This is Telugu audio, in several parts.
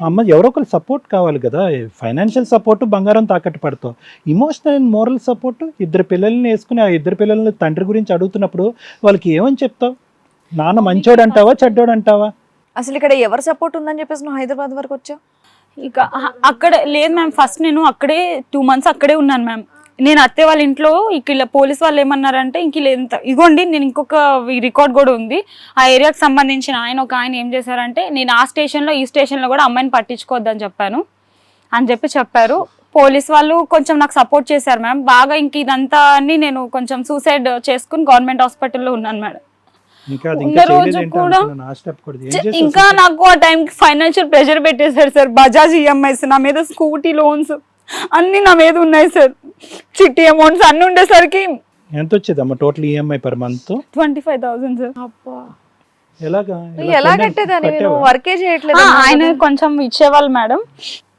అమ్మ ఎవరో ఒకరు సపోర్ట్ కావాలి కదా, ఫైనాన్షియల్ సపోర్ట్ బంగారం తాకట్టు పడతావు, ఇమోషనల్ అండ్ మోరల్ సపోర్ట్. ఇద్దరు పిల్లల్ని వేసుకుని ఆ ఇద్దరు పిల్లల్ని తండ్రి గురించి అడుగుతున్నప్పుడు వాళ్ళకి ఏమని చెప్తావు? నాన్న మంచోడు అంటావా చెడ్డోడు అంటావా? అసలు ఇక్కడ ఎవరు సపోర్ట్ ఉందని చెప్పేసి నువ్వు హైదరాబాద్ వరకు వచ్చావు? ఇక అక్కడ లేదు మ్యామ్, ఫస్ట్ నేను అక్కడే 2 months అక్కడే ఉన్నాను మ్యామ్. నేను అత్తే వాళ్ళ ఇంట్లో ఇలా పోలీస్ వాళ్ళు ఏమన్నారంటే ఇంక ఎంత ఇగోండి, నేను ఇంకొక రికార్డ్ కూడా ఉంది. ఆ ఏరియాకి సంబంధించిన ఒక ఆయన ఏం చేశారంటే, నేను ఆ స్టేషన్లో ఈ స్టేషన్లో కూడా అమ్మాయిని పట్టించుకోవద్దని చెప్పాను అని చెప్పారు. పోలీస్ వాళ్ళు కొంచెం నాకు సపోర్ట్ చేశారు మ్యామ్ బాగా. ఇంక ఇదంతా అని నేను కొంచెం సూసైడ్ చేసుకుని గవర్నమెంట్ హాస్పిటల్లో ఉన్నాను మేడం. ఉన్న రోజు కూడా ఇంకా నాకు ఆ టైంకి ఫైనాన్షియల్ ప్రెషర్ పెట్టేశారు సార్. బజాజ్ ఈఎంఐస్ నా మీద, స్కూటీ లోన్స్ అన్ని నా మీద ఉన్నాయి సార్. చిట్టి అమౌంట్స్ అన్ని ఉండేసరికి ఎంత వచ్చేదమ్మా total EMI per month? 25,000 sir. అబ్బా, ఎలాగా ఎలా కట్టేదాన్ని? నేను వర్కే చేయట్లేదు. ఆయన కొంచెం ఇచ్చేవాళ్ళు మేడం,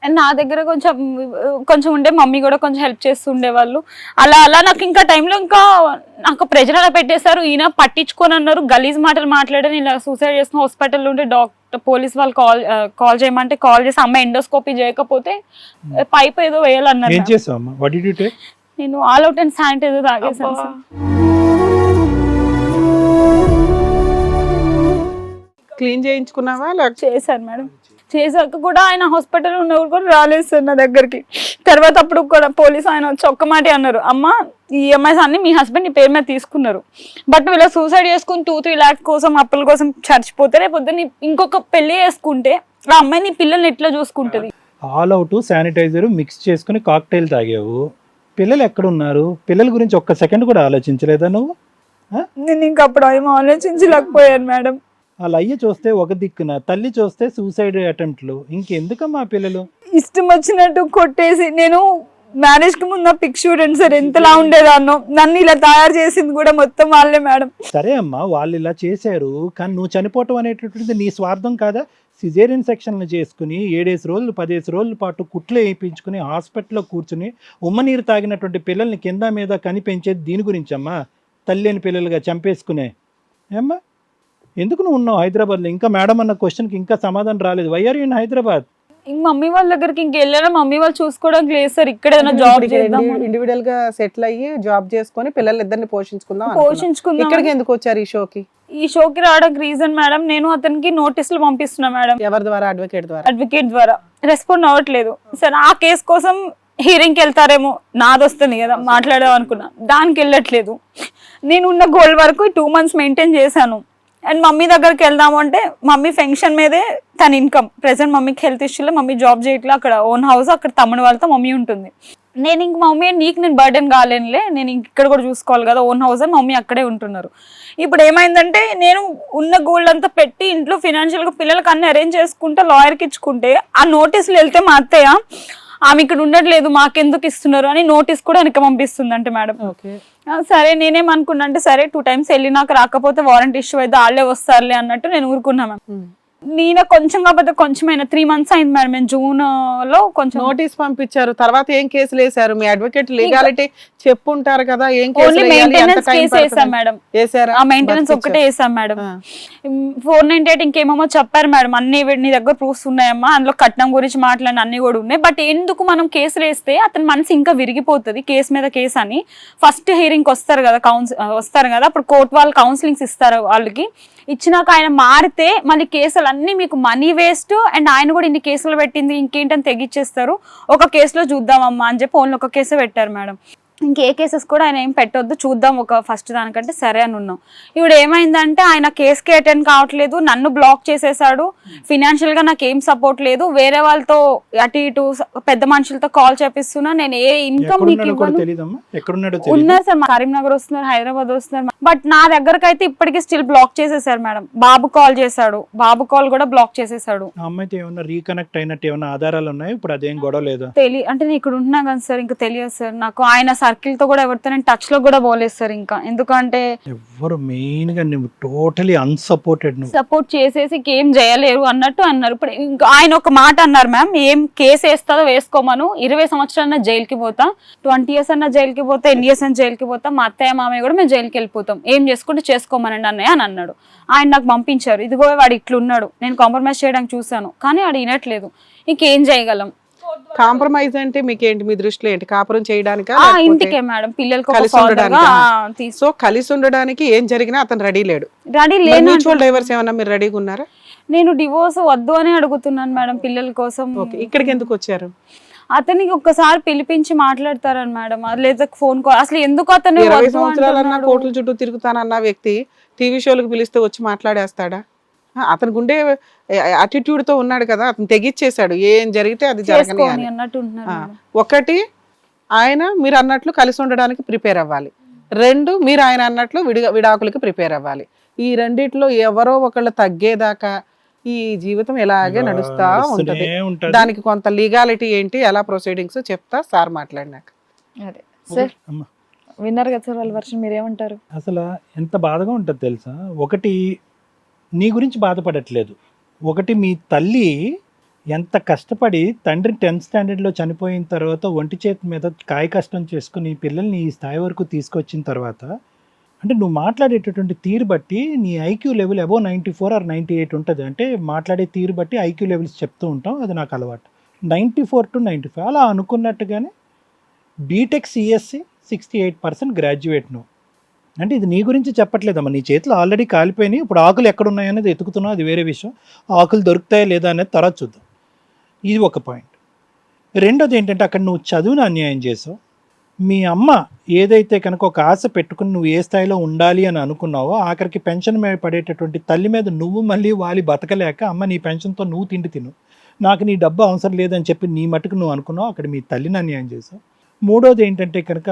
అండ్ నా దగ్గర కొంచెం ఉండే, మమ్మీ కూడా కొంచెం హెల్ప్ చేస్తూ ఉండేవాళ్ళు. అలా నాకు ఇంకా టైంలో ఇంకా నాకు ప్రెజర్ అలా పెట్టేశారు. ఈయన పట్టించుకొని అన్నారు, గలీజ్ మాటలు మాట్లాడాను, ఇలా సూసైడ్ చేసిన హాస్పిటల్లో ఉంటే పోలీస్ వాళ్ళు కాల్ చేయమంటే కాల్ చేసి అమ్మాయి ఎండోస్కోపీ చేయకపోతే పైప్ ఏదో వేయాలన్నారు. నేను ఆల్ అవుట్ అండ్ శానిటైజర్ తాగేసాను సార్. క్లీన్ చేయించుకున్నావా? చేశాను మేడం. చేశాక కూడా ఆయన హాస్పిటల్ ఉన్నప్పుడు కూడా రాలేదు సార్ నా దగ్గరికి. తర్వాత అప్పుడు కూడా పోలీస్ ఆయన వచ్చి ఒక్క మాట అన్నారు, అమ్మ ఈ ఈఎంఐస్ అన్ని మీ హస్బెండ్ నీ పేరు మీద తీసుకున్నారు, బట్ వీళ్ళ సూసైడ్ చేసుకుని 2-3 lakhs కోసం అప్పుల కోసం చచ్చిపోతే రేపు ఇంకొక పెళ్లి చేసుకుంటే ఆ అమ్మాయి నీ పిల్లల్ని ఎట్లా చూసుకుంటది? ఆల్ అవుట్ శానిటైజర్ మిక్స్ చేసుకుని కాక్టైల్ తాగావు, పిల్లలు ఎక్కడ ఉన్నారు? పిల్లల గురించి ఒక్క సెకండ్ కూడా ఆలోచించలేదా నువ్వు? నేను ఇంకా అప్పుడు ఏమో ఆలోచించలేకపోయాను మేడం. వాళ్ళ అయ్య చూస్తే ఒక దిక్కున, తల్లి చూస్తే సూసైడ్ అటెంప్ట్లు, ఇంకెందుకమ్మా పిల్లలు? ఇష్టం వచ్చినట్టు కొట్టేసి, నేను మ్యారేజ్ కి ముందు పిక్ చూడండి సార్ ఎంతలా ఉండేదాన్నో, నన్ను ఇలా తయారు చేసింది కూడా మొత్తం వాళ్ళే మేడం. సరే అమ్మా, వాళ్ళు ఇలా చేశారు, కానీ నువ్వు చనిపోవటం అనేటటువంటిది నీ స్వార్థం కాదా? సిజేరియన్ సెక్షన్లు చేసుకుని 7 రోజులు 10 రోజుల పాటు కుట్లు వేయించుకుని హాస్పిటల్లో కూర్చుని ఉమ్మనీరు తాగినటువంటి పిల్లల్ని కింద మీద కనిపించేది దీని గురించి అమ్మా, తల్లి అని పిల్లలుగా చంపేసుకునే. ఏమ్మా ఎందుకు నువ్వు ఉన్నావు హైదరాబాద్లో? ఇంకా మేడం అన్న క్వశ్చన్కి ఇంకా సమాధానం రాలేదు. Why are you in Hyderabad? ఇంక మమ్మీ వాళ్ళ దగ్గరికి ఇంకెళ్ళారా, మమ్మీ వాళ్ళు చూసుకోవడానికి లేదు సార్. ఇక్కడ ఏదైనా జాబ్ చేద్దాం, ఇండివిడువల్ గా సెటిల్ అయ్యి జాబ్ చేసుకొని పిల్లలిద్దరిని పోషించుకుందాం. ఇక్కడికి ఎందుకు వచ్చారు ఈ షోకి? ఈ షోకి రావడానికి రీజన్ మేడం, నేను అతనికి నోటీసులు పంపిస్తున్నా మేడం. ఎవరి ద్వారా? అడ్వకేట్ ద్వారా. రెస్పాండ్ అవ్వట్లేదు సార్. ఆ కేసు కోసం హీరింగ్కి వెళ్తారేమో, నాది వస్తుంది కదా మాట్లాడదాం అనుకున్నా, దానికి వెళ్ళట్లేదు. నేను ఉన్న గోల్ వరకు 2 months మెయింటైన్ చేశాను. అండ్ మమ్మీ దగ్గరికి వెళ్దాము అంటే మమ్మీ ఫంక్షన్ మీదే తన ఇన్కమ్. ప్రెసెంట్ మమ్మీకి హెల్త్ ఇష్యూలో మమ్మీ జాబ్ చేయట్లేదు, అక్కడ ఓన్ హౌస్, అక్కడ తమ్ముడు వాళ్ళతో మమ్మీ ఉంటుంది. నేను ఇంక మమ్మీ నీకు నేను బర్డెన్ కాలేనులే, నేను ఇక్కడ కూడా చూసుకోవాలి కదా, ఓన్ హౌస్ అని మమ్మీ అక్కడే ఉంటున్నారు. ఇప్పుడు ఏమైందంటే నేను ఉన్న గోల్డ్ అంతా పెట్టి ఇంట్లో ఫినాన్షియల్గా పిల్లలకి అన్ని అరేంజ్ చేసుకుంటే లాయర్కి ఇచ్చుకుంటే ఆ నోటీసులు వెళ్తే మా అత్తయ్య ఆమె ఇక్కడ ఉండట్లేదు మాకెందుకు ఇస్తున్నారు అని నోటీస్ కూడా వెనక పంపిస్తుంది అంటే మేడం. సరే నేనేమనుకున్నా అంటే సరే 2 times వెళ్ళి నాకు రాకపోతే వారంటీ ఇష్యూ అయితే వాళ్ళే వస్తారులే అన్నట్టు నేను ఊరుకున్నా మ్యామ్. నేను కొంచెం కాకపోతే కొంచెమైనా 3 months అయింది మేడం. నేను జూన్ లో కొంచెం నోటీస్ పంపించారు. తర్వాత ఏం కేసులు వేసారు? మీ అడ్వకేట్ లీగాలిటీ చెప్పుంటారు కదా, ఏం కేసు? మెయింటెనెన్స్ కేసు వేసాం మేడం. ఆ మెయింటెనెన్స్ ఒక్కటే వేసాం మేడం. 498 ఇంకేమో చెప్పారు మేడం, అన్ని నీ దగ్గర ప్రూఫ్స్ ఉన్నాయమ్మా, అందులో కట్నం గురించి మాట్లాడిన అన్ని కూడా ఉన్నాయి. బట్ ఎందుకు మనం కేసులు వేస్తే అతని మనసు ఇంకా విరిగిపోతుంది, కేసు మీద కేసు అని. ఫస్ట్ హియరింగ్ వస్తారు కదా, అప్పుడు కోర్టు వాళ్ళు కౌన్సిలింగ్స్ ఇస్తారు. వాళ్ళకి ఇచ్చినాక ఆయన మారితే మళ్ళీ కేసులు అన్ని మీకు మనీ వేస్ట్, అండ్ ఆయన కూడా ఇన్ని కేసులు పెట్టింది ఇంకేంటని తెగిచ్చేస్తారు. ఒక కేసులో చూద్దామమ్మా అని చెప్పి ఓన్లీ ఒక కేసు పెట్టారు మేడం. ఇంకే కేసెస్ కూడా ఆయన ఏం పెట్టొద్దు, చూద్దాం ఒక ఫస్ట్ దానికంటే సరే అని ఉన్నాం. ఇప్పుడు ఏమైందంటే ఆయన కేసుకి అటెండ్ కావట్లేదు, నన్ను బ్లాక్ చేసేసాడు. ఫినాన్షియల్ గా నాకు ఏం సపోర్ట్ లేదు, వేరే వాళ్ళతో అటు ఇటు పెద్ద మనుషులతో కాల్ చేపిస్తున్నా. నేను ఏ ఇన్కమ్ మీకు ఉన్నారు సార్, కరీంనగర్ వస్తున్నారు, హైదరాబాద్ వస్తున్నారు, బట్ నా దగ్గరకు అయితే ఇప్పటికీ స్టిల్ బ్లాక్ చేసేసారు మేడం. బాబు కాల్ చేశాడు, బాబు కాల్ కూడా బ్లాక్ చేసేసాడు. రీకనెక్ట్ అయినట్టు ఏమైనా ఆధారాలు ఉన్నాయి? ఇప్పుడు అదేం గొడవ లేదు అంటే నేను ఇక్కడ ఉంటున్నా కదా సార్, ఇంకా తెలియదు సార్ నాకు. ఆయన సర్కిల్ తో కూడా ఎవరితో నేను టచ్ లో కూడా పోలేదు సార్. ఇంకా ఎందుకంటే ఎవరు మెయిన్ గా నువ్వు టోటలీ అన్సపోర్టెడ్, నువ్వు సపోర్ట్ చేసేసి ఏం చేయలేరు అన్నట్టు అన్నారు. ఇప్పుడు ఇంకా ఆయన ఒక మాట అన్నారు, మ్యామ్ ఏం కేసు వేస్తుందో వేసుకోమను, 20 సంవత్సరాలన్నా జైలుకి పోతా, 20 years అన్నా జైలుకి పోతా, 10 years అన్నా జైలుకి పోతా, మా అత్తయ్య మామయ్య కూడా మేము జైలుకి వెళ్ళిపోతాం, ఏం చేసుకుంటే చేసుకోమనండి అన్నయ్య అని అన్నాడు. ఆయన నాకు పంపించారు, ఇదిగో వాడు ఇట్లున్నాడు, నేను కాంప్రమైజ్ చేయడానికి చూసాను కానీ వాడు వినట్లేదు, ఇంకేం చేయగలం. కాంప్రమైజ్ అంటే మీకేంటి, మీ దృష్టిలో ఏంటి, కాపురం చేయడానికా ఇంటికే మేడం, పిల్లలకి కలిసి ఉండడానికి? సో కలిసి ఉండడానికి ఏం జరిగినా అతను రెడీ లేడు. రెడీ లేదు. మ్యూచువల్ డైవర్స్ ఏమన్నా మీరు రెడీగా ఉన్నారా? నేను డివోర్స్ వద్దు అని అడుగుతున్నాను మేడం పిల్లల కోసం. ఇక్కడికి ఎందుకు వచ్చారు? అతనికి ఒక్కసారి పిలిపించి మాట్లాడతారని మేడం, లేదా ఫోన్ కాల్, అసలు ఎందుకు అతను 20 సంవత్సరాలన్నా కోట్ల చుట్టూ తిరుగుతానన్న వ్యక్తి టీవీ షోలకు పిలిస్తే వచ్చి మాట్లాడేస్తాడా? అతనికి ఉండే అటిట్యూడ్ తో ఉన్నాడు కదా, అతను తెగిచ్చేసాడు, ఏం జరిగితే అది జరగని అని. ఒకటి, ఆయన మీరు అన్నట్లు కలిసి ఉండడానికి ప్రిపేర్ అవ్వాలి. 2, మీరు ఆయన అన్నట్లు విడాకులకి ప్రిపేర్ అవ్వాలి. ఈ రెండిట్లో ఎవరో ఒకళ్ళు తగ్గేదాకా ఈ జీవితం ఇలాగే నడుస్తా ఉంటది. దానికి కొంత లీగాలిటీ ఏంటి, ఎలా ప్రొసీడింగ్స్ చెప్తా సార్ మాట్లాడినాక. అదే సార్ విన్నారు కదా సార్ వాళ్ళ వర్షన్, మీరేమంటారు? అసలు ఎంత బాధగా ఉంటుంది తెలుసా? ఒకటి నీ గురించి బాధపడట్లేదు, ఒకటి మీ తల్లి ఎంత కష్టపడి తండ్రి 10th స్టాండర్డ్లో చనిపోయిన తర్వాత ఒంటి చేతి మీద కాయ కష్టం చేసుకుని పిల్లల్ని ఈ స్థాయి వరకు తీసుకొచ్చిన తర్వాత, అంటే నువ్వు మాట్లాడేటటువంటి తీరు బట్టి నీ ఐక్యూ లెవెల్ అబోవ్ 94 or 98 ఉంటుంది. అంటే మాట్లాడే తీరు బట్టి ఐక్యూ లెవెల్స్ చెప్తూ ఉంటాం, అది నాకు అలవాటు. 94 to 95 అలా అనుకున్నట్టుగానే బీటెక్ సిఎస్సి 68% గ్రాడ్యుయేట్ నువ్వు. అంటే ఇది నీ గురించి చెప్పట్లేదమ్మా, నీ చేతిలో ఆల్రెడీ కాలిపోయినాయి, ఇప్పుడు ఆకులు ఎక్కడ ఉన్నాయనేది ఎతుకుతున్నావు, అది వేరే విషయం. ఆకులు దొరుకుతాయా లేదా అనేది తర్వాత చూద్దాం. ఇది ఒక పాయింట్. రెండోది ఏంటంటే అక్కడ నువ్వు చదువును అన్యాయం చేసావు. మీ అమ్మ ఏదైతే కనుక ఒక ఆశ పెట్టుకుని నువ్వు ఏ స్థాయిలో ఉండాలి అని అనుకున్నావో, ఆఖరికి పెన్షన్ మీద పడేటటువంటి తల్లి మీద నువ్వు మళ్ళీ వాలి బతకలేక, అమ్మ నీ పెన్షన్తో నువ్వు తిండి తిను, నాకు నీ డబ్బు అవసరం లేదని చెప్పి నీ మట్టుకు నువ్వు అనుకున్నావు, అక్కడ మీ తల్లిని అన్యాయం చేసావు. మూడోది ఏంటంటే కనుక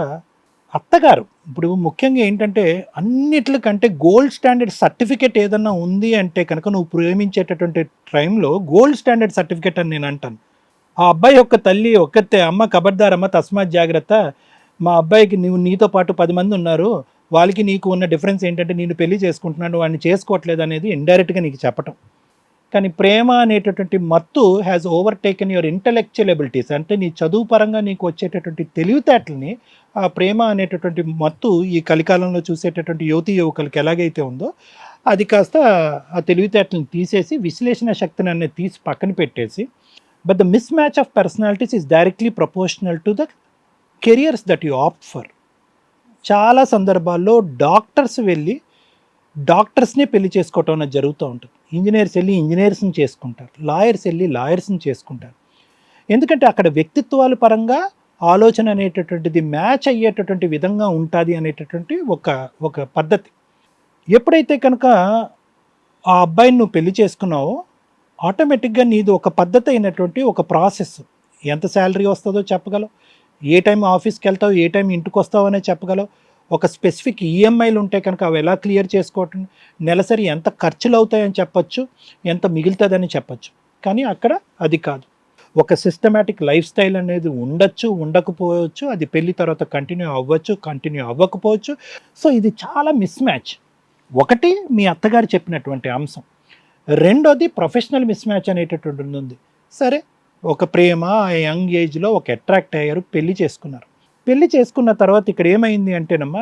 అత్తగారు, ఇప్పుడు ముఖ్యంగా ఏంటంటే అన్నిట్లకంటే గోల్డ్ స్టాండర్డ్ సర్టిఫికేట్ ఏదన్నా ఉంది అంటే కనుక నువ్వు ప్రేమించేటటువంటి టైంలో గోల్డ్ స్టాండర్డ్ సర్టిఫికేట్ అని నేను అంటాను. ఆ అబ్బాయి యొక్క తల్లి ఒక్కతే, అమ్మ ఖబర్దారమ్మ తస్మాత్ జాగ్రత్త, మా అబ్బాయికి నీతో పాటు 10 మంది ఉన్నారు, వాళ్ళకి నీకు ఉన్న డిఫరెన్స్ ఏంటంటే నేను పెళ్లి చేసుకుంటున్నాను, వాడిని చేసుకోవట్లేదు అనేది ఇండైరెక్ట్గా నీకు చెప్పటం. కానీ ప్రేమ అనేటటువంటి మత్తు has overtaken your intellectual abilities. అంటే నీ చదువు పరంగా నీకు వచ్చేటటువంటి తెలివితేటల్ని ఆ ప్రేమ అనేటటువంటి మత్తు ఈ కలికాలంలో చూసేటటువంటి యువతీ యువకులకి ఎలాగైతే ఉందో, అది కాస్త ఆ తెలివితేటలను తీసేసి విశ్లేషణ శక్తిని అనేది తీసి పక్కన పెట్టేసి, but the miss match of personalities is directly proportional to the careers that you opt for. చాలా సందర్భాల్లో డాక్టర్స్ వెళ్ళి డాక్టర్స్నే పెళ్లి చేసుకోవటం అనేది జరుగుతూ ఉంటుంది. ఇంజనీర్స్ వెళ్ళి ఇంజనీర్స్ని చేసుకుంటారు, లాయర్స్ వెళ్ళి లాయర్స్ని చేసుకుంటారు. ఎందుకంటే అక్కడ వ్యక్తిత్వాల పరంగా ఆలోచన అనేటటువంటిది మ్యాచ్ అయ్యేటటువంటి విధంగా ఉంటుంది అనేటటువంటి ఒక పద్ధతి. ఎప్పుడైతే కనుక ఆ అబ్బాయిని నువ్వు పెళ్లి చేసుకున్నావో, ఆటోమేటిక్గా నీది ఒక పద్ధతి అయినటువంటి ఒక ప్రాసెస్. ఎంత శాలరీ వస్తుందో చెప్పగలవు, ఏ టైం ఆఫీస్కి వెళ్తావు, ఏ టైం ఇంటికి వస్తావు అనేది చెప్పగలవు. ఒక స్పెసిఫిక్ ఈఎంఐలు ఉంటే కనుక అవి ఎలా క్లియర్ చేసుకోవటం, నెలసరి ఎంత ఖర్చులు అవుతాయని చెప్పచ్చు, ఎంత మిగులుతుందని చెప్పచ్చు. కానీ అక్కడ అది కాదు. ఒక సిస్టమేటిక్ లైఫ్ స్టైల్ అనేది ఉండొచ్చు, ఉండకపోవచ్చు, అది పెళ్లి తర్వాత కంటిన్యూ అవ్వచ్చు, కంటిన్యూ అవ్వకపోవచ్చు. సో ఇది చాలా మిస్ మ్యాచ్. ఒకటి మీ అత్తగారు చెప్పినటువంటి అంశం, రెండోది ప్రొఫెషనల్ మిస్ మ్యాచ్ అనేటటువంటి ఉంది. సరే, ఒక ప్రేమ ఆ యంగ్ ఏజ్లో ఒక అట్రాక్ట్ అయ్యారు, పెళ్లి చేసుకున్నారు. పెళ్లి చేసుకున్న తర్వాత ఇక్కడ ఏమైంది అంటేనమ్మా,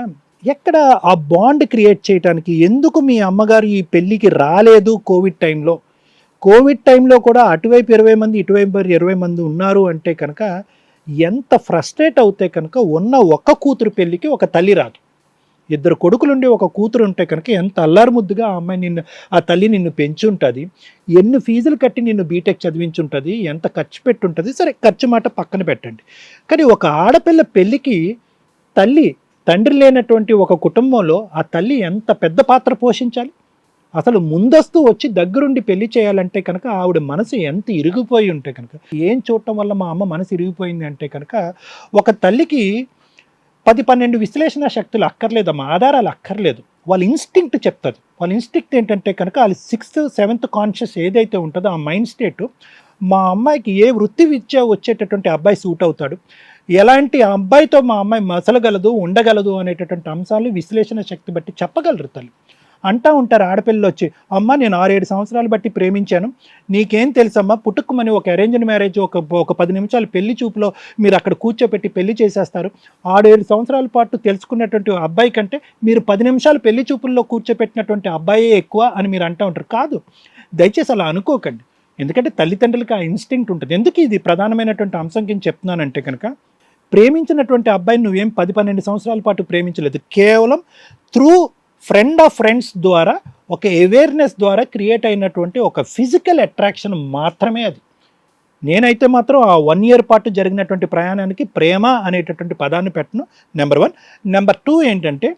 ఎక్కడ ఆ బాండ్ క్రియేట్ చేయడానికి ఎందుకు మీ అమ్మగారు ఈ పెళ్ళికి రాలేదు? కోవిడ్ టైంలో కూడా అటువైపు 20 మంది ఇటువైపు 20 మంది ఉన్నారు అంటే కనుక ఎంత ఫ్రస్ట్రేట్ అవుతే కనుక ఉన్న ఒక్క కూతురు పెళ్ళికి ఒక తల్లి రాదు. 2 కొడుకులుండి ఒక కూతురు ఉంటే కనుక ఎంత అల్లారు ముద్దుగా ఆ అమ్మాయి ఆ తల్లి నిన్ను పెంచుంటుంది, ఎన్ని ఫీజులు కట్టి నిన్ను బీటెక్ చదివించుంటుంది, ఎంత ఖర్చు పెట్టుంటుంది. సరే, ఖర్చు మాట పక్కన పెట్టండి. కానీ ఒక ఆడపిల్ల పెళ్ళికి తండ్రి లేనటువంటి ఒక కుటుంబంలో ఆ తల్లి ఎంత పెద్ద పాత్ర పోషించాలి. అసలు ముందస్తు వచ్చి దగ్గరుండి పెళ్లి చేయాలంటే కనుక ఆవిడ మనసు ఎంత ఇరిగిపోయి ఉంటే కనుక, ఏం చూడటం వల్ల మా అమ్మ మనసు ఇరిగిపోయింది అంటే కనుక, ఒక తల్లికి 10-12 విశ్లేషణ శక్తులు అక్కర్లేదమ్మా, ఆధారాలు అక్కర్లేదు. వాళ్ళ ఇన్స్టింక్ట్ చెప్తుంది. వాళ్ళ ఇన్స్టింక్ట్ ఏంటంటే కనుక వాళ్ళ 6th 7th కాన్షియస్ ఏదైతే ఉంటుందో ఆ మైండ్ స్టేట్, మా అమ్మాయికి ఏ వృత్తి విద్య వచ్చేటటువంటి అబ్బాయి సూట్ అవుతాడు, ఎలాంటి అబ్బాయితో మా అమ్మాయి మసలగలదు ఉండగలదు అనేటటువంటి అంశాలు విశ్లేషణ శక్తి బట్టి చెప్పగలరు తల్లి. అంటూ ఉంటారు ఆడపిల్లలు వచ్చి, అమ్మ నేను 6-7 సంవత్సరాలు బట్టి ప్రేమించాను, నీకేం తెలుసమ్మా, పుట్టుకుమని ఒక అరేంజ్డ్ మ్యారేజ్ ఒక 10 నిమిషాలు పెళ్లి చూపులో మీరు అక్కడ కూర్చోపెట్టి పెళ్లి చేసేస్తారు. 6-7 సంవత్సరాల పాటు తెలుసుకున్నటువంటి అబ్బాయి కంటే మీరు 10 నిమిషాలు పెళ్లి చూపుల్లో కూర్చోపెట్టినటువంటి అబ్బాయే ఎక్కువ అని మీరు అంటూ ఉంటారు. కాదు, దయచేసి అలా అనుకోకండి. ఎందుకంటే తల్లిదండ్రులకి ఆ ఇన్స్టింక్ట్ ఉంటుంది. ఎందుకు ఇది ప్రధానమైనటువంటి అంశం కింద చెప్తున్నానంటే కనుక, ప్రేమించినటువంటి అబ్బాయిని నువ్వేం 10-12 సంవత్సరాల పాటు ప్రేమించలేదు, కేవలం త్రూ ఫ్రెండ్ ఆఫ్ ఫ్రెండ్స్ ద్వారా, ఒక అవేర్నెస్ ద్వారా క్రియేట్ అయినటువంటి ఒక ఫిజికల్ అట్రాక్షన్ మాత్రమే అది. నేనైతే మాత్రం ఆ 1 year పాటు జరిగినటువంటి ప్రయాణానికి ప్రేమ అనేటటువంటి పదాన్ని పెట్టను, నెంబర్ 1. నెంబర్ 2 ఏంటంటే,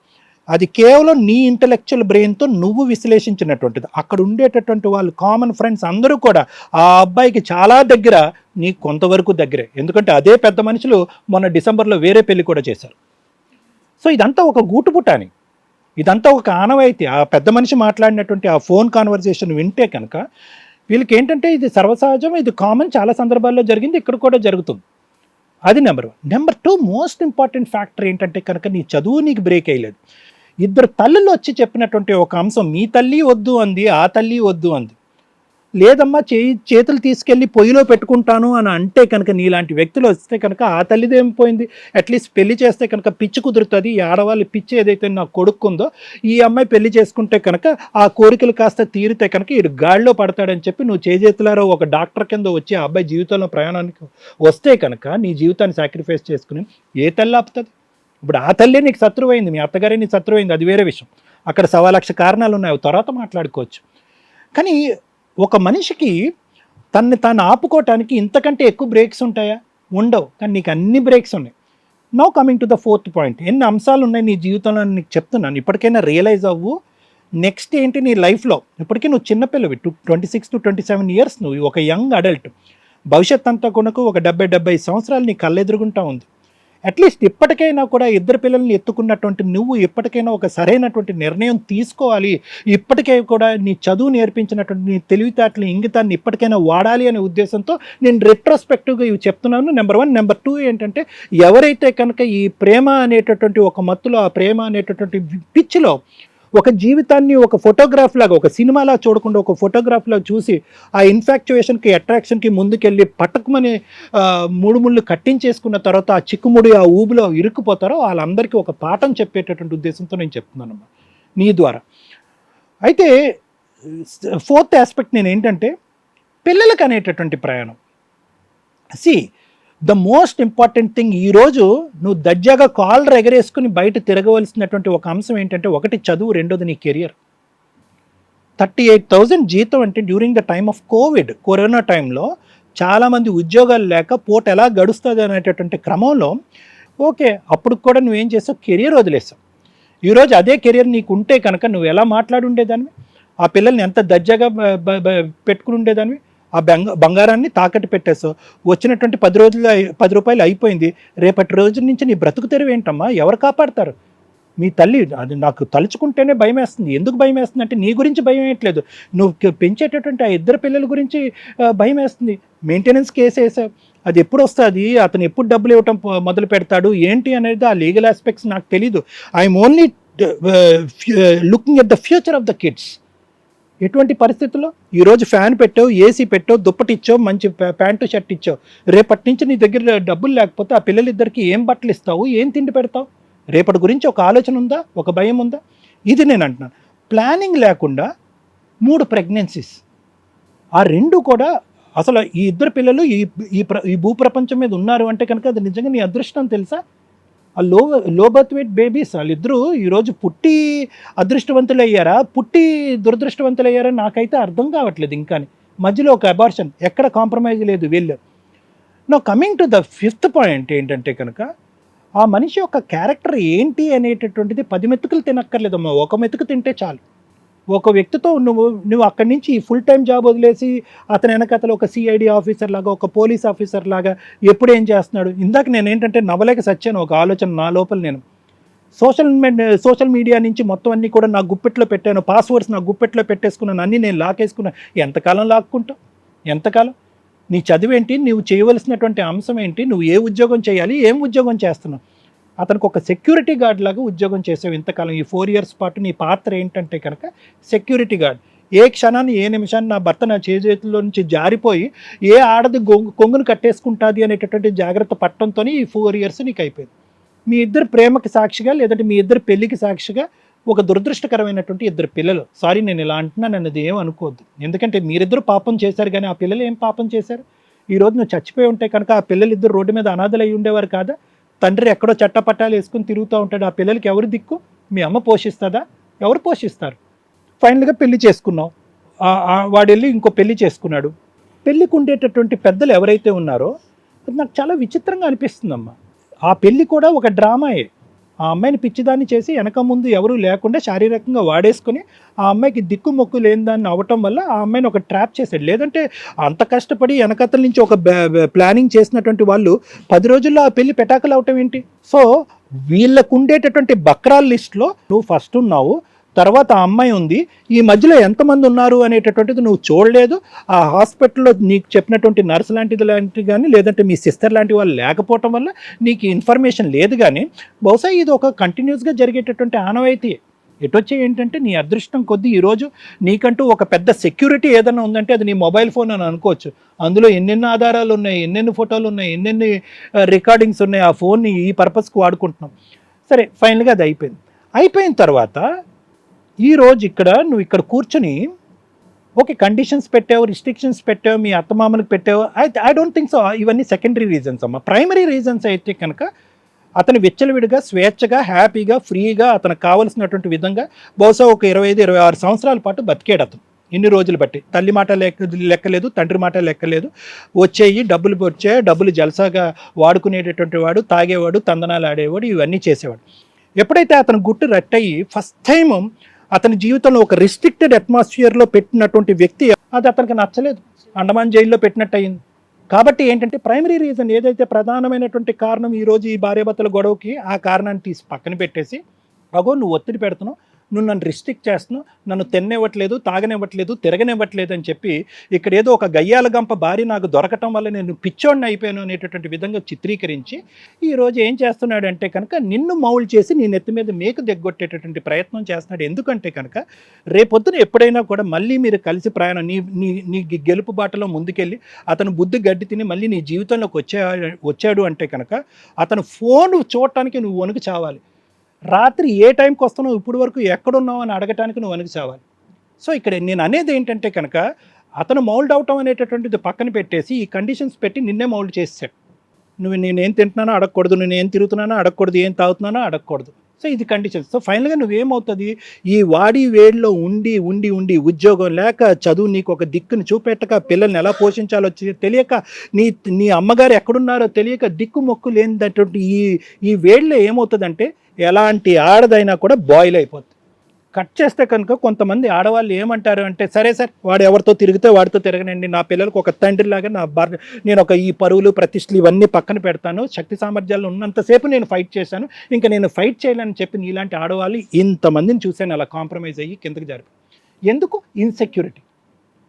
అది కేవలం నీ ఇంటలెక్చువల్ బ్రెయిన్తో నువ్వు విశ్లేషించినటువంటిది. అక్కడ ఉండేటటువంటి వాళ్ళు కామన్ ఫ్రెండ్స్ అందరూ కూడా ఆ అబ్బాయికి చాలా దగ్గర, నీకు కొంతవరకు దగ్గరే. ఎందుకంటే అదే పెద్ద మనుషులు మొన్న డిసెంబర్లో వేరే పెళ్లి కూడా చేశారు. సో ఇదంతా ఒక గూటుపుటాని, ఇదంతా ఒక ఆనవాయితీ. ఆ పెద్ద మనిషి మాట్లాడినటువంటి ఆ ఫోన్ కాన్వర్జేషన్ వింటే కనుక వీళ్ళకి ఏంటంటే ఇది సర్వసహజం, ఇది కామన్, చాలా సందర్భాల్లో జరిగింది, ఇక్కడ కూడా జరుగుతుంది. అది number 1. Number 2 most important factor ఏంటంటే కనుక, నీ చదువు నీకు బ్రేక్ అయ్యలేదు. 2 తల్లులు వచ్చి చెప్పినటువంటి ఒక అంశం, మీ తల్లి వద్దు అంది, ఆ తల్లి వద్దు అంది. లేదమ్మా చేతులు తీసుకెళ్ళి పొయ్యిలో పెట్టుకుంటాను అని అంటే కనుక, నీలాంటి వ్యక్తులు వస్తే కనుక ఆ తల్లిదేం పోయింది, అట్లీస్ట్ పెళ్లి చేస్తే కనుక పిచ్చి కుదురుతుంది, ఈ ఆడవాళ్ళ పిచ్చి ఏదైతే నాకు కొడుకుందో ఈ అమ్మాయి పెళ్లి చేసుకుంటే కనుక ఆ కోరికలు కాస్త తీరితే కనుక ఈడు గాడిలో పడతాడని చెప్పి నువ్వు చేతులారో ఒక డాక్టర్ కింద వచ్చి ఆ అబ్బాయి జీవితంలో ప్రయాణానికి వస్తే కనుక నీ జీవితాన్ని సాక్రిఫైస్ చేసుకుని ఏ తల్లి ఆపుతుంది? ఇప్పుడు ఆ తల్లి నీకు శత్రువైంది, మీ అత్తగారే నీకు శత్రువైంది, అది వేరే విషయం. అక్కడ 1,00,000 కారణాలు ఉన్నాయి, తర్వాత మాట్లాడుకోవచ్చు. కానీ ఒక మనిషికి తన్ని తాను ఆపుకోవటానికి ఇంతకంటే ఎక్కువ బ్రేక్స్ ఉంటాయా? ఉండవు. కానీ నీకు అన్ని బ్రేక్స్ ఉన్నాయి. Now coming to the 4th point. ఎన్ని అంశాలు ఉన్నాయి నీ జీవితంలో నీకు చెప్తున్నాను, ఇప్పటికైనా రియలైజ్ అవ్వు. నెక్స్ట్ ఏంటి నీ లైఫ్లో? ఇప్పటికీ నువ్వు చిన్నపిల్లవి, 26 to 27 years, నువ్వు ఒక యంగ్ అడల్ట్. భవిష్యత్ అంతా కొనకు ఒక 70-75 సంవత్సరాలు నీ కళ్ళెదురుగుంటా ఉంది. అట్లీస్ట్ ఇప్పటికైనా కూడా 2 పిల్లల్ని ఎత్తుకున్నటువంటి నువ్వు ఇప్పటికైనా ఒక సరైనటువంటి నిర్ణయం తీసుకోవాలి. ఇప్పటికే కూడా నీ చదువు నేర్పించినటువంటి నీ తెలివితేటలు ఇంగితాన్ని ఇప్పటికైనా వాడాలి అనే ఉద్దేశంతో నేను రెట్రోస్పెక్టివ్గా ఇవి చెప్తున్నాను. నెంబర్ 1. నెంబర్ 2 ఏంటంటే, ఎవరైతే కనుక ఈ ప్రేమ అనేటటువంటి ఒక మత్తులో, ఆ ప్రేమ అనేటటువంటి పిచ్చిలో ఒక జీవితాన్ని ఒక ఫోటోగ్రాఫ్ లాగా, ఒక సినిమాలా చూడకుండా ఒక ఫోటోగ్రాఫ్ లాగా చూసి ఆ ఇన్ఫాక్చుయేషన్కి, అట్రాక్షన్కి ముందుకెళ్ళి పట్టకమని 3 ముళ్ళు కట్టించేసుకున్న తర్వాత ఆ చిక్కుముడి ఆ ఊబిలో ఇరుక్కుపోతారో వాళ్ళందరికీ ఒక పాఠం చెప్పేటటువంటి ఉద్దేశంతో నేను చెప్తున్నాను నీ ద్వారా. అయితే 4th ఆస్పెక్ట్ నేను ఏంటంటే, పిల్లలకు అనేటటువంటి ప్రయాణం. ద మోస్ట్ ఇంపార్టెంట్ థింగ్, ఈరోజు నువ్వు దర్జాగా కాలర్ ఎగరేసుకుని బయట తిరగవలసినటువంటి ఒక అంశం ఏంటంటే, 1 చదువు, 2ది నీ కెరియర్. 38,000 జీతం అంటే during the time of Covid, corona టైంలో చాలామంది ఉద్యోగాలు లేక పూట ఎలా గడుస్తుంది అనేటటువంటి క్రమంలో, ఓకే అప్పుడు కూడా నువ్వేం చేసావు, కెరియర్ వదిలేసావు. ఈరోజు అదే కెరియర్ నీకు ఉంటే కనుక నువ్వు ఎలా మాట్లాడి ఉండేదానివి, ఆ పిల్లల్ని ఎంత దర్జాగా పెట్టుకుని ఉండేదానివి. ఆ బంగారాన్ని తాకట్టు పెట్టేసావు. వచ్చినటువంటి 10 రూపాయలు అయిపోయింది. రేపటి రోజు నుంచి నీ బ్రతుకు తెరువు ఏంటమ్మా? ఎవరు కాపాడతారు? మీ తల్లి. అది నాకు తలుచుకుంటేనే భయం వేస్తుంది. ఎందుకు భయం వేస్తుంది అంటే, నీ గురించి భయం వేయట్లేదు, నువ్వు పెంచేటటువంటి ఆ 2 పిల్లల గురించి భయం వేస్తుంది. మెయింటెనెన్స్ కేసు వేసావు, అది ఎప్పుడు వస్తుంది, అతను ఎప్పుడు డబ్బులు ఇవ్వటం మొదలు పెడతాడు ఏంటి అనేది ఆ లీగల్ ఆస్పెక్ట్స్ నాకు తెలీదు. I'm only looking at the future of the kids. ఎటువంటి పరిస్థితుల్లో ఈరోజు ఫ్యాన్ పెట్టావు, ఏసీ పెట్టావు, దుప్పటి ఇచ్చావు, మంచి ప్యాంటు షర్ట్ ఇచ్చావు, రేపటి నుంచి నీ దగ్గర డబ్బులు లేకపోతే ఆ పిల్లలిద్దరికి ఏం బట్టలు ఇస్తావు, ఏం తిండి పెడతావు? రేపటి గురించి ఒక ఆలోచన ఉందా, ఒక భయం ఉందా? ఇది నేను అంటున్నాను. ప్లానింగ్ లేకుండా 3 ప్రెగ్నెన్సీస్, ఆ 2 కూడా అసలు ఈ 2 పిల్లలు ఈ భూప్రపంచం మీద ఉన్నారు అంటే కనుక అది నిజంగా నీ అదృష్టం తెలుసా? ఆ లో బర్త్ వెయిట్ బేబీస్ వాళ్ళిద్దరూ ఈరోజు పుట్టి అదృష్టవంతులు అయ్యారా, పుట్టి దురదృష్టవంతులు అయ్యారా నాకైతే అర్థం కావట్లేదు. ఇంకా మధ్యలో ఒక అబార్షన్, ఎక్కడ కాంప్రమైజ్ లేదు వీళ్ళు. Now coming to the 5th point ఏంటంటే కనుక, ఆ మనిషి యొక్క క్యారెక్టర్ ఏంటి అనేటటువంటిది 10 మెతుకులు తినక్కర్లేదమ్మా, 1 మెతుకు తింటే చాలు. ఒక వ్యక్తితో నువ్వు అక్కడి నుంచి ఫుల్ టైం జాబ్ వదిలేసి అతని వెనకతలు ఒక సిఐడి ఆఫీసర్ లాగా, ఒక పోలీస్ ఆఫీసర్ లాగా ఎప్పుడు ఏం చేస్తున్నాడు? ఇందాక నేను ఏంటంటే నవ్వలేక సచ్చాను, ఒక ఆలోచన నా లోపల. నేను సోషల్ మీడియా నుంచి మొత్తం అన్నీ కూడా నా గుప్పెట్లో పెట్టాను, పాస్వర్డ్స్ నా గుప్పెట్లో పెట్టేసుకున్నాను, అన్నీ నేను లాకేసుకున్నాను. ఎంతకాలం లాక్కుంటావు? ఎంతకాలం? నీ చదువేంటి, నువ్వు చేయవలసినటువంటి అంశం ఏంటి, నువ్వు ఏ ఉద్యోగం చేయాలి, ఏం ఉద్యోగం చేస్తున్నావు. అతనికి ఒక సెక్యూరిటీ గార్డ్ లాగా ఉద్యోగం చేసావు ఇంతకాలం. ఈ 4 years పాటు నీ పాత్ర ఏంటంటే కనుక సెక్యూరిటీ గార్డ్. ఏ క్షణాన్ని ఏ నిమిషాన్ని నా భర్త నా చేతుల్లో నుంచి జారిపోయి ఏ ఆడది కొంగును కట్టేసుకుంటుంది అనేటటువంటి జాగ్రత్త పట్టడంతో ఈ 4 years నీకు అయిపోయింది. మీ ఇద్దరు ప్రేమకి సాక్షిగా లేదంటే మీ ఇద్దరు పెళ్లికి సాక్షిగా ఒక దురదృష్టకరమైనటువంటి 2 పిల్లలు. సారీ నేను ఇలా అంటున్నాను అన్నది ఏం అనుకోవద్దు, ఎందుకంటే మీరిద్దరు పాపం చేశారు కానీ ఆ పిల్లలు ఏం పాపం చేశారు. ఈరోజు నువ్వు చచ్చిపోయి ఉంటే కనుక ఆ పిల్లలు ఇద్దరు రోడ్డు మీద అనాథలు అయి ఉండేవారు కాదా. తండ్రి ఎక్కడో చట్టపట్టాలు వేసుకుని తిరుగుతూ ఉంటాడు. ఆ పిల్లలకి ఎవరు దిక్కు? మీ అమ్మ పోషిస్తుందా? ఎవరు పోషిస్తారు? ఫైనల్గా పెళ్లి చేసుకున్నావు, వాడు వెళ్ళి ఇంకో పెళ్లి చేసుకున్నాడు. పెళ్ళికి ఉండేటటువంటి పెద్దలు ఎవరైతే ఉన్నారో అది నాకు చాలా విచిత్రంగా అనిపిస్తుందమ్మా. ఆ పెళ్ళి కూడా ఒక డ్రామాయే. ఆ అమ్మాయిని పిచ్చిదాన్ని చేసి వెనక ముందు ఎవరూ లేకుండా శారీరకంగా వాడేసుకొని ఆ అమ్మాయికి దిక్కు మొక్కు లేని దాన్ని అవ్వటం వల్ల ఆ అమ్మాయిని ఒక ట్రాప్ చేశాడు. లేదంటే అంత కష్టపడి వెనకతల నుంచి ఒక ప్లానింగ్ చేసినటువంటి వాళ్ళు 10 రోజుల్లో ఆ పెళ్లి పెటాకులు అవటం ఏంటి? సో వీళ్ళకు ఉండేటటువంటి బక్రాల లిస్ట్లో నువ్వు ఫస్ట్ ఉన్నావు, తర్వాత ఆ అమ్మాయి ఉంది, ఈ మధ్యలో ఎంతమంది ఉన్నారు అనేటటువంటిది నువ్వు చూడలేదు. ఆ హాస్పిటల్లో నీకు చెప్పినటువంటి నర్స్ లాంటిది కానీ లేదంటే మీ సిస్టర్ లాంటి వాళ్ళు లేకపోవటం వల్ల నీకు ఇన్ఫర్మేషన్ లేదు. కానీ బహుశా ఇది ఒక కంటిన్యూస్గా జరిగేటటువంటి ఆనవాయితీ. ఎటొచ్చే ఏంటంటే నీ అదృష్టం కొద్దీ ఈరోజు నీకంటూ ఒక పెద్ద సెక్యూరిటీ ఏదైనా ఉందంటే అది నీ మొబైల్ ఫోన్ అని అనుకోవచ్చు. అందులో ఎన్నెన్ని ఆధారాలు ఉన్నాయి, ఎన్నెన్ని ఫోటోలు ఉన్నాయి, ఎన్నెన్ని రికార్డింగ్స్ ఉన్నాయి. ఆ ఫోన్ని ఈ పర్పస్కి వాడుకుంటున్నాం. సరే ఫైనల్గా అది అయిపోయిన తర్వాత ఈరోజు నువ్వు ఇక్కడ కూర్చొని ఓకే కండిషన్స్ పెట్టావు, రిస్ట్రిక్షన్స్ పెట్టావు, మీ అత్తమామలకు పెట్టావు. I don't think so. ఇవన్నీ సెకండరీ రీజన్స్ అమ్మ. ప్రైమరీ రీజన్స్ అయితే కనుక అతను విచ్చలవిడిగా స్వేచ్ఛగా హ్యాపీగా ఫ్రీగా అతనికి కావలసినటువంటి విధంగా బహుశా ఒక 25-26 సంవత్సరాల పాటు బతికాడు అతను. ఇన్ని రోజులు బట్టి తల్లి మాట లెక్కలేదు, తండ్రి మాట లెక్కలేదు. డబ్బులు జలసాగా వాడుకునేటటువంటి వాడు, తాగేవాడు, తందనాలు ఆడేవాడు, ఇవన్నీ చేసేవాడు. ఎప్పుడైతే అతను గుట్టు రట్టయి ఫస్ట్ టైం అతని జీవితంలో ఒక రిస్ట్రిక్టెడ్ అట్మాస్ఫియర్లో పెట్టినటువంటి వ్యక్తి అది అతనికి నచ్చలేదు, అండమాన్ జైల్లో పెట్టినట్టు అయింది. కాబట్టి ఏంటంటే ప్రైమరీ రీజన్ ఏదైతే ప్రధానమైనటువంటి కారణం ఈరోజు ఈ భార్యాభర్తల గొడవకి, ఆ కారణాన్ని తీసి పక్కన పెట్టేసి అగో నువ్వు ఒత్తిడి పెడుతున్నావు, నువ్వు నన్ను రిస్ట్రిక్ట్ చేస్తున్నావు, నన్ను తిననివ్వట్లేదు, తాగనివ్వట్లేదు, తిరగనివ్వట్లేదు అని చెప్పి ఇక్కడ ఏదో ఒక గయ్యాల గంప భార్య నాకు దొరకటం వల్ల నేను పిచ్చోడిని అయిపోయాను అనేటటువంటి విధంగా చిత్రీకరించి ఈరోజు ఏం చేస్తున్నాడు అంటే కనుక నిన్ను మౌల్డ్ చేసి నీ నెత్తి మీద మేకు దిగ్గొట్టేటటువంటి ప్రయత్నం చేస్తున్నాడు. ఎందుకంటే కనుక రేపొద్దున ఎప్పుడైనా కూడా మళ్ళీ మీరు కలిసి ప్రయాణం నీ గెలుపు బాటలో ముందుకెళ్ళి అతను బుద్ధి గడ్డి తిని మళ్ళీ నీ జీవితంలోకి వచ్చాడు అంటే కనుక అతను ఫోన్ చూడటానికి నువ్వు వణుకు చావాలి. రాత్రి ఏ టైంకి వస్తున్నావు, ఇప్పుడు వరకు ఎక్కడున్నావు అని అడగటానికి నువ్వు వణుకు చావాలి. సో ఇక్కడ నేను అనేది ఏంటంటే కనుక అతను మౌల్డ్ అవటం అనేటటువంటిది పక్కన పెట్టేసి ఈ కండిషన్స్ పెట్టి నిన్నే మౌల్డ్ చేసాడు. నేనేం తింటున్నానో అడగకూడదు, నేనేం తిరుగుతున్నానో అడగకూడదు, ఏం తాగుతున్నానో అడగకూడదు. సో ఇది కండిషన్స్. సో ఫైనల్గా నువ్వేమవుతుంది, ఈ వాడి వేడిలో ఉండి ఉద్యోగం లేక, చదువు నీకు ఒక దిక్కుని చూపెట్టక, పిల్లల్ని ఎలా పోషించాలో తెలియక, నీ అమ్మగారు ఎక్కడున్నారో తెలియక, దిక్కు మొక్కు లేనిదటువంటి ఈ వేడిలో ఏమవుతుందంటే ఎలాంటి ఆడదైనా కూడా బాయిల్ అయిపోతుంది. కట్ చేస్తే కనుక కొంతమంది ఆడవాళ్ళు ఏమంటారు అంటే సరే సార్ వాడు ఎవరితో తిరిగితే వాడితో తిరగనండి, నా పిల్లలకు ఒక తండ్రిలాగా నేను ఒక ఈ పరువులు ప్రతిష్టలు ఇవన్నీ పక్కన పెడతాను, శక్తి సామర్థ్యాలు ఉన్నంతసేపు నేను ఫైట్ చేశాను, ఇంకా నేను ఫైట్ చేయాలని చెప్పి నీలాంటి ఆడవాళ్ళు ఇంతమందిని చూశాను అలా కాంప్రమైజ్ అయ్యి కిందకి జారి. ఎందుకు? ఇన్సెక్యూరిటీ.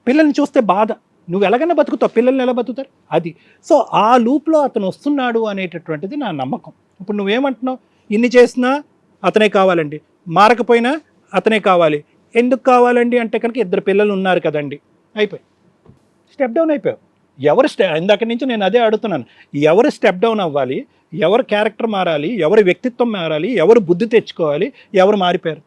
పిల్లల్ని చూస్తే బాధ, నువ్వు ఎలాగైనా బతుకుతావు, పిల్లల్ని ఎలా బతుకుతారు అది. సో ఆ లూప్లో అతను వస్తున్నాడు అనేటటువంటిది నా నమ్మకం. ఇప్పుడు నువ్వేమంటున్నావు, ఇన్ని చేసినా అతనే కావాలండి, మారకపోయినా అతనే కావాలి. ఎందుకు కావాలండి అంటే కనుక 2 పిల్లలు ఉన్నారు కదండి, అయిపోయి స్టెప్ డౌన్ అయిపోయావు. ఇందాక నుంచి నేను అదే అడుగుతున్నాను, ఎవరు స్టెప్ డౌన్ అవ్వాలి, ఎవరు క్యారెక్టర్ మారాలి, ఎవరు వ్యక్తిత్వం మారాలి, ఎవరు బుద్ధి తెచ్చుకోవాలి, ఎవరు మారిపోయారు?